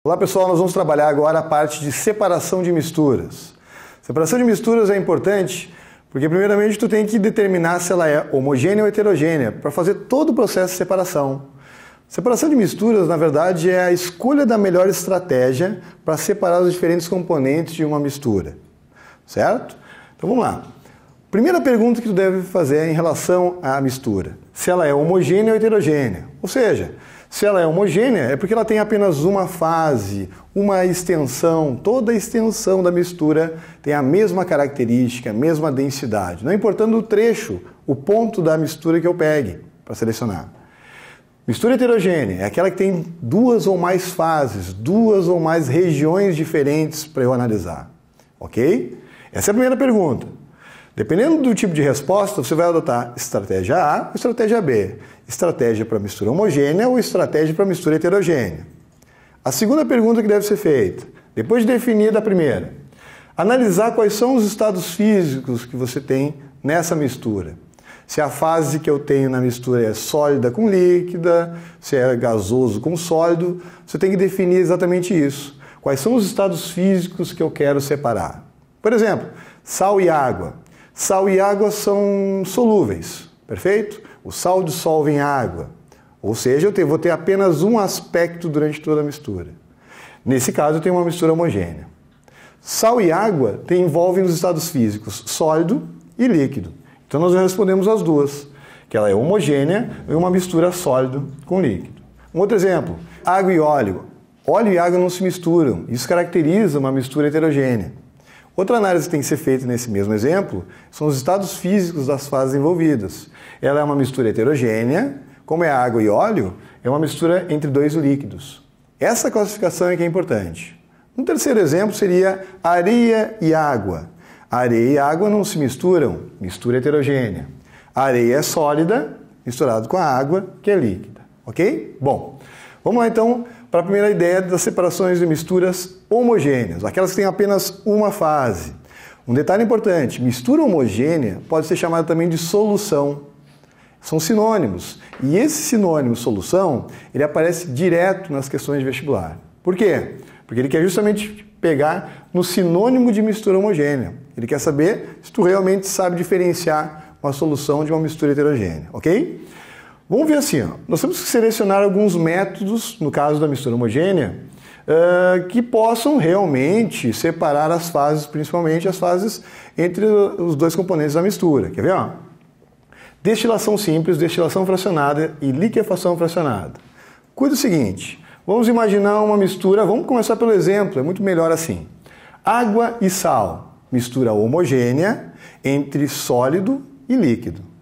Olá pessoal, nós vamos trabalhar agora a parte de separação de misturas. Separação de misturas é importante porque primeiramente tu tem que determinar se ela é homogênea ou heterogênea para fazer todo o processo de separação. Separação de misturas, na verdade, é a escolha da melhor estratégia para separar os diferentes componentes de uma mistura, certo? Então vamos lá. Primeira pergunta que tu deve fazer é em relação à mistura: se ela é homogênea ou heterogênea. Ou seja, se ela é homogênea é porque ela tem apenas uma fase, uma extensão, toda a extensão da mistura tem a mesma característica, a mesma densidade, não importando o trecho, o ponto da mistura que eu pegue para selecionar. Mistura heterogênea é aquela que tem duas ou mais fases, duas ou mais regiões diferentes para eu analisar, ok? Essa é a primeira pergunta. Dependendo do tipo de resposta, você vai adotar estratégia A ou estratégia B. Estratégia para mistura homogênea ou estratégia para mistura heterogênea. A segunda pergunta que deve ser feita, depois de definir a primeira, analisar quais são os estados físicos que você tem nessa mistura. Se a fase que eu tenho na mistura é sólida com líquida, se é gasoso com sólido, você tem que definir exatamente isso. Quais são os estados físicos que eu quero separar? Por exemplo, sal e água. Sal e água são solúveis, perfeito? O sal dissolve em água, ou seja, eu vou ter apenas um aspecto durante toda a mistura. Nesse caso, eu tenho uma mistura homogênea. Sal e água envolvem os estados físicos sólido e líquido. Então nós respondemos as duas, que ela é homogênea e uma mistura sólido com líquido. Um outro exemplo, água e óleo. Óleo e água não se misturam, isso caracteriza uma mistura heterogênea. Outra análise que tem que ser feita nesse mesmo exemplo são os estados físicos das fases envolvidas. Ela é uma mistura heterogênea, como é água e óleo, é uma mistura entre dois líquidos. Essa classificação é que é importante. Um terceiro exemplo seria areia e água. Areia e água não se misturam, mistura heterogênea. A areia é sólida, misturado com a água, que é líquida. Ok? Bom, vamos lá então para a primeira ideia das separações de misturas homogêneas, aquelas que têm apenas uma fase. Um detalhe importante, mistura homogênea pode ser chamada também de solução. São sinônimos. E esse sinônimo solução, ele aparece direto nas questões de vestibular. Por quê? Porque ele quer justamente pegar no sinônimo de mistura homogênea. Ele quer saber se tu realmente sabe diferenciar uma solução de uma mistura heterogênea, ok? Vamos ver assim, nós temos que selecionar alguns métodos, no caso da mistura homogênea, que possam realmente separar as fases, principalmente as fases entre os dois componentes da mistura. Quer ver? Destilação simples, destilação fracionada e liquefação fracionada. Cuida do seguinte, vamos imaginar uma mistura, vamos começar pelo exemplo, é muito melhor assim. Água e sal, mistura homogênea entre sólido e líquido.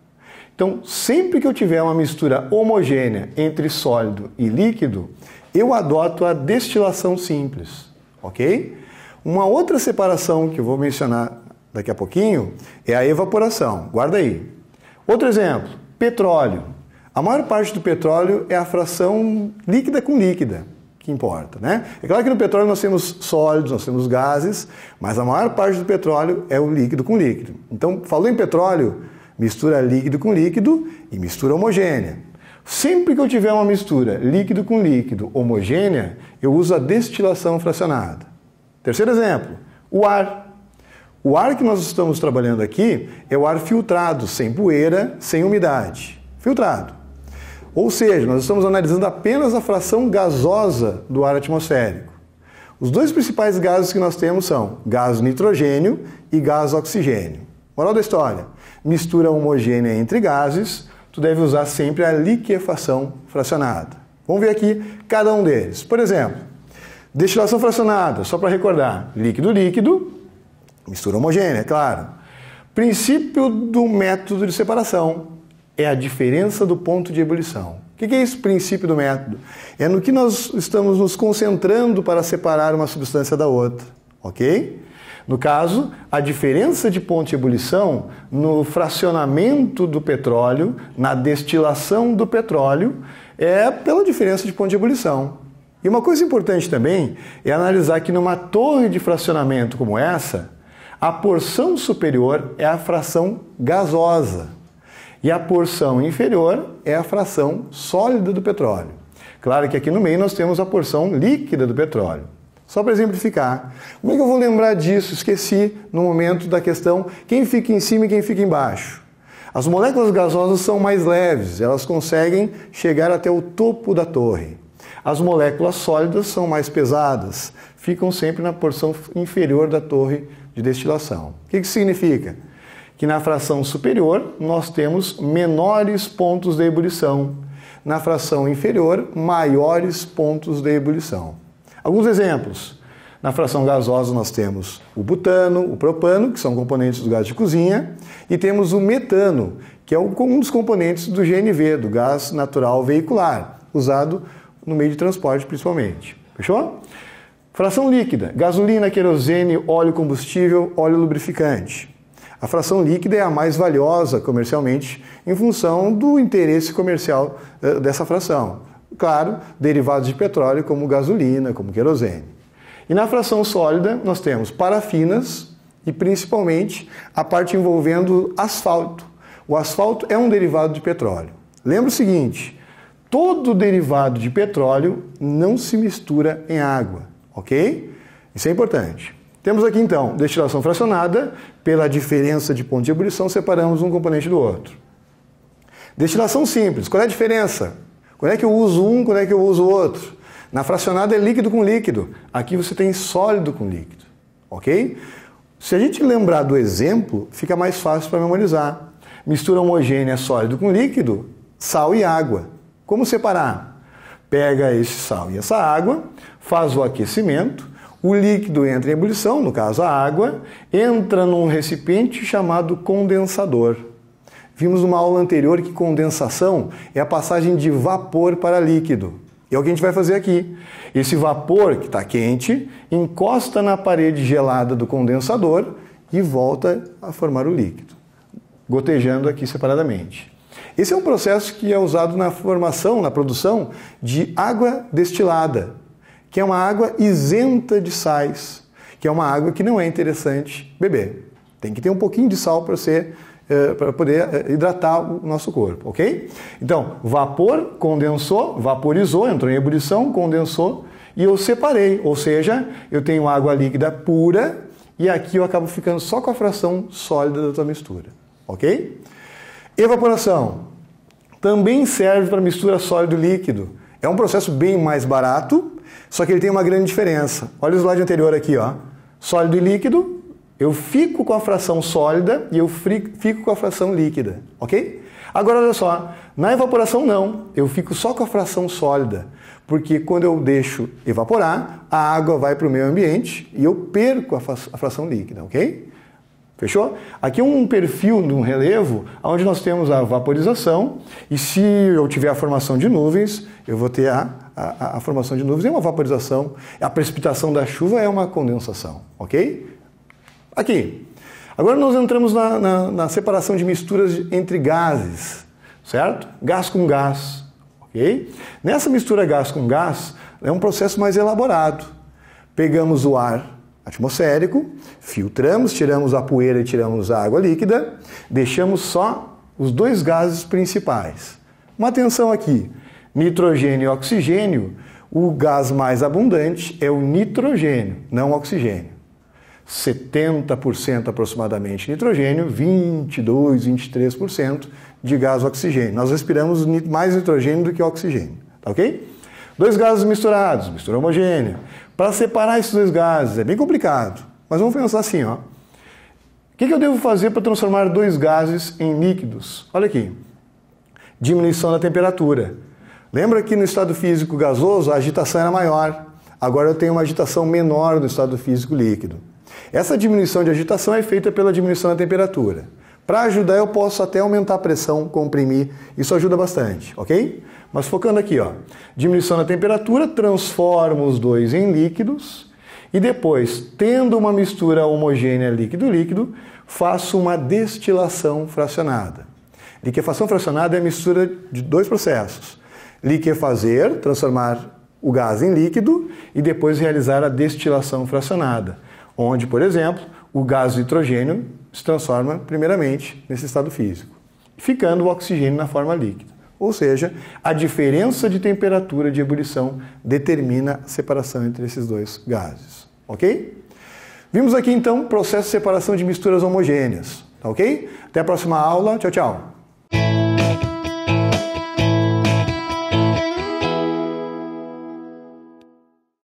Então, sempre que eu tiver uma mistura homogênea entre sólido e líquido, eu adoto a destilação simples, ok? Uma outra separação que eu vou mencionar daqui a pouquinho é a evaporação, guarda aí. Outro exemplo, petróleo. A maior parte do petróleo é a fração líquida com líquida que importa, né? É claro que no petróleo nós temos sólidos, nós temos gases, mas a maior parte do petróleo é o líquido com líquido. Então, falou em petróleo, mistura líquido com líquido e mistura homogênea. Sempre que eu tiver uma mistura líquido com líquido homogênea, eu uso a destilação fracionada. Terceiro exemplo, o ar. O ar que nós estamos trabalhando aqui é o ar filtrado, sem poeira, sem umidade. Filtrado. Ou seja, nós estamos analisando apenas a fração gasosa do ar atmosférico. Os dois principais gases que nós temos são gás nitrogênio e gás oxigênio. Moral da história, mistura homogênea entre gases, tu deve usar sempre a liquefação fracionada. Vamos ver aqui cada um deles. Por exemplo, destilação fracionada, só para recordar, líquido-líquido, mistura homogênea, é claro. Princípio do método de separação é a diferença do ponto de ebulição. O que é esse princípio do método? É no que nós estamos nos concentrando para separar uma substância da outra, ok? No caso, a diferença de ponto de ebulição no fracionamento do petróleo, na destilação do petróleo, é pela diferença de ponto de ebulição. E uma coisa importante também é analisar que numa torre de fracionamento como essa, a porção superior é a fração gasosa e a porção inferior é a fração sólida do petróleo. Claro que aqui no meio nós temos a porção líquida do petróleo. Só para exemplificar. Como é que eu vou lembrar disso? Esqueci no momento da questão quem fica em cima e quem fica embaixo. As moléculas gasosas são mais leves, elas conseguem chegar até o topo da torre. As moléculas sólidas são mais pesadas, ficam sempre na porção inferior da torre de destilação. O que isso significa? Que na fração superior nós temos menores pontos de ebulição, na fração inferior maiores pontos de ebulição. Alguns exemplos. Na fração gasosa nós temos o butano, o propano, que são componentes do gás de cozinha, e temos o metano, que é um dos componentes do GNV, do gás natural veicular, usado no meio de transporte principalmente. Fechou? Fração líquida, gasolina, querosene, óleo combustível, óleo lubrificante. A fração líquida é a mais valiosa comercialmente em função do interesse comercial dessa fração. Claro, derivados de petróleo como gasolina, como querosene. E na fração sólida nós temos parafinas e principalmente a parte envolvendo asfalto. O asfalto é um derivado de petróleo. Lembra o seguinte, todo derivado de petróleo não se mistura em água, ok? Isso é importante. Temos aqui então destilação fracionada, pela diferença de ponto de ebulição separamos um componente do outro. Destilação simples, qual é a diferença? Quando é que eu uso um, quando é que eu uso o outro? Na fracionada é líquido com líquido, aqui você tem sólido com líquido, ok? Se a gente lembrar do exemplo, fica mais fácil para memorizar. Mistura homogênea sólido com líquido, sal e água. Como separar? Pega esse sal e essa água, faz o aquecimento, o líquido entra em ebulição, no caso a água, entra num recipiente chamado condensador. Vimos numa aula anterior que condensação é a passagem de vapor para líquido. E é o que a gente vai fazer aqui. Esse vapor que está quente encosta na parede gelada do condensador e volta a formar o líquido, gotejando aqui separadamente. Esse é um processo que é usado na formação, na produção de água destilada, que é uma água isenta de sais, que é uma água que não é interessante beber. Tem que ter um pouquinho de sal para poder hidratar o nosso corpo, ok? Então, vapor, condensou, vaporizou, entrou em ebulição, condensou e eu separei, ou seja, eu tenho água líquida pura e aqui eu acabo ficando só com a fração sólida da tua mistura, ok? Evaporação também serve para mistura sólido-líquido. É um processo bem mais barato, só que ele tem uma grande diferença. Olha o slide anterior aqui, ó. Sólido e líquido, eu fico com a fração sólida e eu fico com a fração líquida, ok? Agora olha só, na evaporação não, eu fico só com a fração sólida, porque quando eu deixo evaporar, a água vai para o meio ambiente e eu perco a fração líquida, ok? Fechou? Aqui é um perfil de um relevo onde nós temos a vaporização e se eu tiver a formação de nuvens, eu vou ter a formação de nuvens, é uma vaporização, a precipitação da chuva é uma condensação, ok? Aqui. Agora nós entramos na separação de misturas entre gases, certo? Gás com gás, ok? Nessa mistura gás com gás é um processo mais elaborado. Pegamos o ar atmosférico, filtramos, tiramos a poeira e tiramos a água líquida, deixamos só os dois gases principais. Uma atenção aqui, nitrogênio e oxigênio, o gás mais abundante é o nitrogênio, não o oxigênio. 70% aproximadamente nitrogênio, 22%, 23% de gás oxigênio. Nós respiramos mais nitrogênio do que oxigênio, tá ok? Dois gases misturados, mistura homogênea. Para separar esses dois gases é bem complicado, mas vamos pensar assim, ó. O que eu devo fazer para transformar dois gases em líquidos? Olha aqui, diminuição da temperatura. Lembra que no estado físico gasoso a agitação era maior, agora eu tenho uma agitação menor no estado físico líquido. Essa diminuição de agitação é feita pela diminuição da temperatura. Para ajudar eu posso até aumentar a pressão, comprimir, isso ajuda bastante, ok? Mas focando aqui, ó, diminuição da temperatura, transformo os dois em líquidos e depois, tendo uma mistura homogênea líquido-líquido, faço uma destilação fracionada. Liquefação fracionada é a mistura de dois processos. Liquefazer, transformar o gás em líquido e depois realizar a destilação fracionada, onde, por exemplo, o gás nitrogênio se transforma primeiramente nesse estado físico, ficando o oxigênio na forma líquida. Ou seja, a diferença de temperatura de ebulição determina a separação entre esses dois gases. Ok? Vimos aqui então o processo de separação de misturas homogêneas. Tá ok? Até a próxima aula. Tchau, tchau.